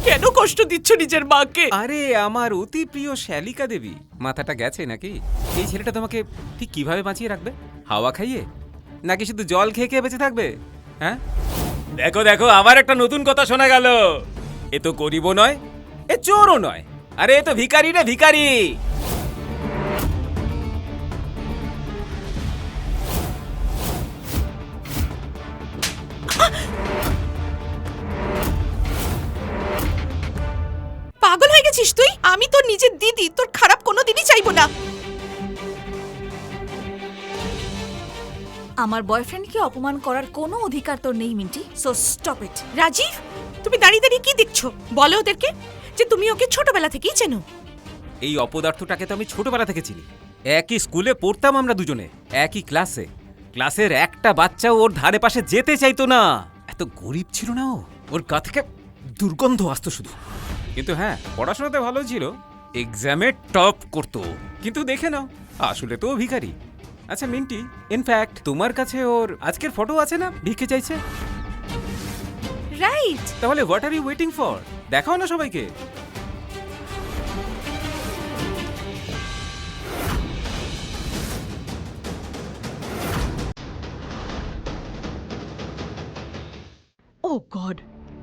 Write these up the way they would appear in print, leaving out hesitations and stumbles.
কেন কষ্ট দিচ্ছ নিজের মাকে? আরে আমার অতি প্রিয় শ্যালিকা দেবী, মাথাটা গেছে নাকি? এই ছেলেটা তোমাকে ঠিক কিভাবে বাঁচিয়ে রাখবে? হাওয়া খাইয়ে, নাকি শুধু জল খেয়ে খেয়ে বেঁচে থাকবে? হ্যাঁ, দেখো দেখো, আবার একটা নতুন কথা শোনা গেল। এ তো গরিবও নয়, এ চোরও নয়, আরে এ তো ভিখারি রে, ভিখারি। পাগল হয়ে গেছিস তুই? আমি তোর নিজের দিদি, তোর খারাপ কোনোদিনই চাইবো না। আমার বয়ফ্রেন্ডকে অপমান করার কোনো অধিকার তোর নেই Minti, so stop it. Rajeev, তুমি দাঁড়িয়ে দাঁড়িয়ে কি দেখছো? বলো ওদেরকে যে তুমি ওকে ছোটবেলা থেকেই চেনো। এই অপদার্থটাকে তো আমি ছোটবেলা থেকে চিনি। একই স্কুলে পড়তাম আমরা দুজনে, একই ক্লাসে। ক্লাসের একটা বাচ্চাও ওর ধারে পাশে যেতে চাইতো না। এত গরিব ছিল না ও, ওর গা থেকে দুর্গন্ধ আসতো শুধু। কিন্তু হ্যাঁ, পড়াশোনাতে ভালো ছিল, এক্সামে টপ করতো। কিন্তু দেখে নাও, আসলে তো ও ভিখারি। আচ্ছা মিন্টি, ইনফ্যাক্ট তোমার কাছে ওর আজকের ফটো আছে না, ভিক্ষে চাইছে? রাইট। তাহলে what are you waiting for? দেখাও না সবাইকে। ও গড,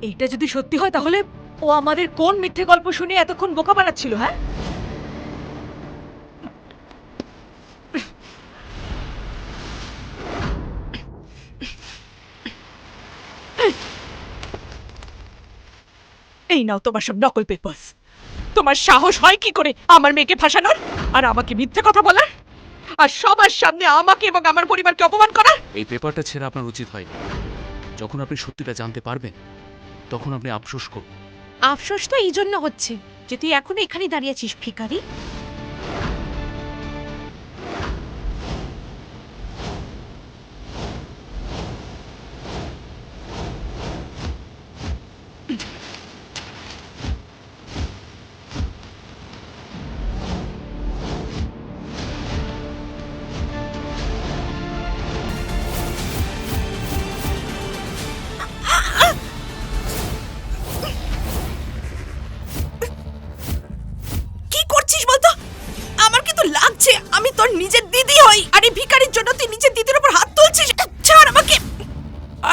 এটা যদি সত্যি হয় তাহলে ও আমাদের কোন মিথ্যে গল্প শুনে এতক্ষণ বোকা বানাচ্ছিল? হ্যাঁ, এই নাও তোমার সব নকল পেপারস। তোমার সাহস হয় কি করে আমার মেয়েকে ফাঁসানোর আর আমাকে মিথ্যে কথা বলার, আর সবার সামনে আমাকে এবং আমার পরিবারকে অপমান করার? এই পেপারটা ছেড়ে আপনার উচিত হয়নি। যখন আপনি সত্যিটা জানতে পারবেন তখন আপনি আফসোস করুন। আফসোস তো এই জন্য হচ্ছে যে তুই এখনো এখানে দাঁড়িয়ে আছিস ভিখারি। কি করছিস বলতো? আমার কিন্তু লাগছে আমি তোর নিজের দিদি হই, আর এই ভিখারির জন্য তুই নিজের দিদির উপর হাত তুলছিস। ছাড় আমাকে।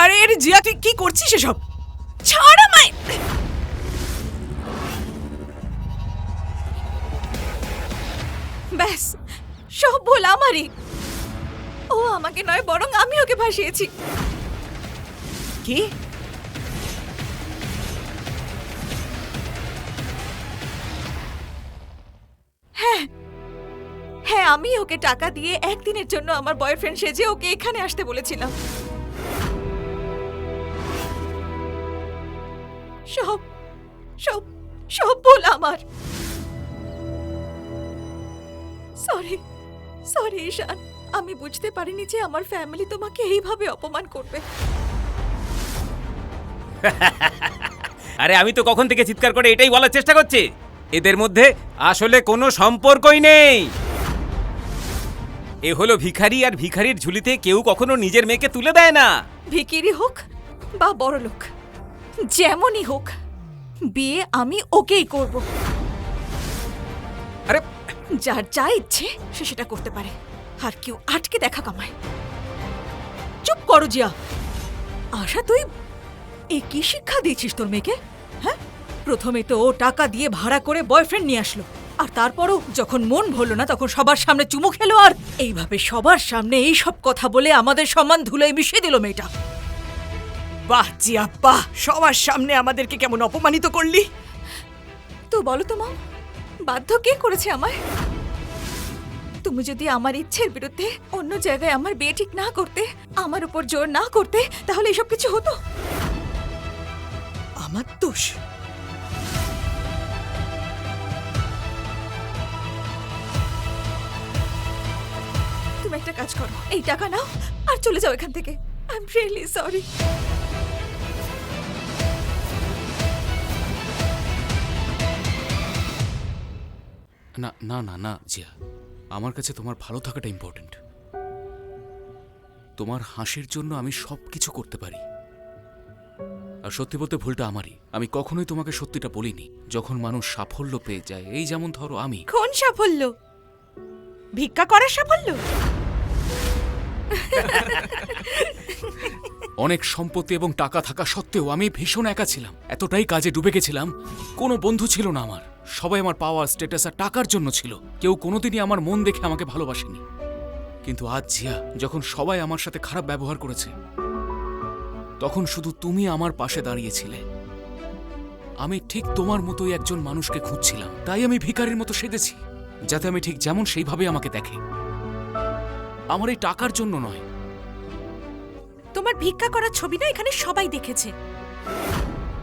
আরে আরে জিয়া, তুই কি করছিস এসব? ছাড় আমায়। ব্যাস, সব ভুল আমারই। ও আমাকে নয়, বরং আমি ওকে ফাঁসিয়েছি। কি? হ্যাঁ, আমি ওকে টাকা দিয়ে একদিনের জন্য আমার বয়ফ্রেন্ড সেজে ওকে এখানে আসতে বলেছিলাম। সব সব সব ভুল আমার। সরি সরি ঈশান, আমি বুঝতে পারিনি যে আমার ফ্যামিলি তোমাকে এইভাবে অপমান করবে। আরে আমি তো কখন থেকে চিৎকার করে এটাই বলার চেষ্টা করছি, এদের মধ্যে আসলে কোনো সম্পর্কই নেই। এ হলো ভিখারি, আর ভিখারির ঝুলিতে কেউ কখনো নিজের মেয়েকে তুলে দেয় না। ভিখিরি হোক বা বড়লোক, যেমনই হোক, বিয়ে আমি ওকেই করব। আরে যার যা ইচ্ছে সে সেটা করতে পারে, আর কেউ আটকে দেখা কামায়। চুপ করো জিয়া। আশা, তুই এ কি শিক্ষা দিয়েছিস তোর মেয়েকে? হ্যাঁ, প্রথমে তো ও টাকা দিয়ে ভাড়া করে বয়ফ্রেন্ড নিয়ে আসলো, আর তারপরও যখন মন ভরল না তখন সবার সামনে চুমু খেলো, আর এইভাবে সবার সামনে এই সব কথা বলে আমাদের সম্মান ধুলোয় মিশিয়ে দিল মেয়েটা। বাহ জিয়া বাহ, সবার সামনে আমাদেরকে কেমন অপমানিত করলি। তো বলো তো মা, বাধ্য কে করেছে আমায়? তুমি যদি আমার ইচ্ছের বিরুদ্ধে অন্য জায়গায় আমার বিয়ে ঠিক না করতে, আমার উপর জোর না করতে, তাহলে এসব কিছু হতো? আমার দোষ? তুমি একটা কাজ করো, এই টাকা নাও আর চলে যাও এখান থেকে। I am really sorry. না না না না জিয়া, আমার কাছে তোমার ভালো থাকাটা ইম্পর্টেন্ট। তোমার হাসির জন্য আমি সব কিছু করতে পারি, আর সত্যি বলতে ভুলটা আমারই। আমি কখনোই তোমাকে সত্যিটা বলিনি। যখন মানুষ সাফল্য পেয়ে যায়, এই যেমন ধরো আমি, কোন সাফল্য? ভিক্ষা করার সাফল্য? অনেক সম্পত্তি এবং টাকা থাকা সত্ত্বেও আমি ভীষণ একা ছিলাম। এতটাই কাজে ডুবে গেছিলাম, কোনো বন্ধু ছিল না আমার। সবাই আমার পাওয়ার, স্ট্যাটাস আর টাকার জন্য ছিল। কেউ কোনোদিনই আমার মন দেখে আমাকে ভালোবাসেনি। কিন্তু আজ জিয়া, যখন সবাই আমার সাথে খারাপ ব্যবহার করেছে, তখন শুধু তুমি আমার পাশে দাঁড়িয়েছিলে। আমি ঠিক তোমার মতোই একজন মানুষকে খুঁজছিলাম, তাই আমি ভিখারির মতো সেজেছি, যাতে আমি ঠিক যেমন সেইভাবে আমাকে দেখে। আমার এই টাকার জন্য নয়। তোমার ভিক্ষা করার ছবি না এখানে সবাই দেখেছে,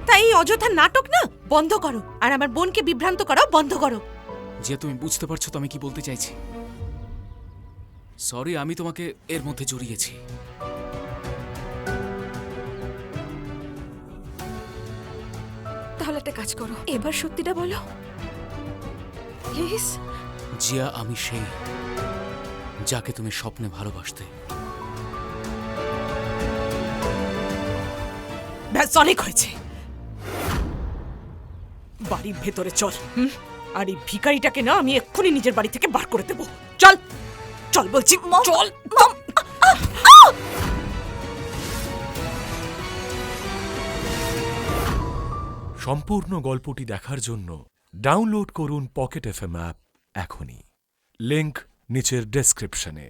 তাই এই অযথা নাটক না বন্ধ করো, আর আমার বোনকে বিভ্রান্ত করাও বন্ধ করো। যে তুমি বুঝতে পারছো তো আমি কি বলতে চাইছি? সরি, আমি তোমাকে এর মধ্যে জড়িয়েছি। তাহলে একটা কাজ করো, এবার সত্যিটা বলো প্লিজ। জিয়া, আমি সেই যাকে তুমি স্বপ্নে ভালোবাসতে। ব্যাস, অনেক হয়েছে। বাড়ির ভেতরে চল। আর এই ভিখারিটাকে না আমি এক্ষুনি নিজের বাড়ি থেকে বার করে দেবো। চল চল বলছি, চল। সম্পূর্ণ গল্পটি দেখার জন্য ডাউনলোড করুন পকেট এফএম অ্যাপ এখনই। লিংক নিচের ডেসক্রিপশনে।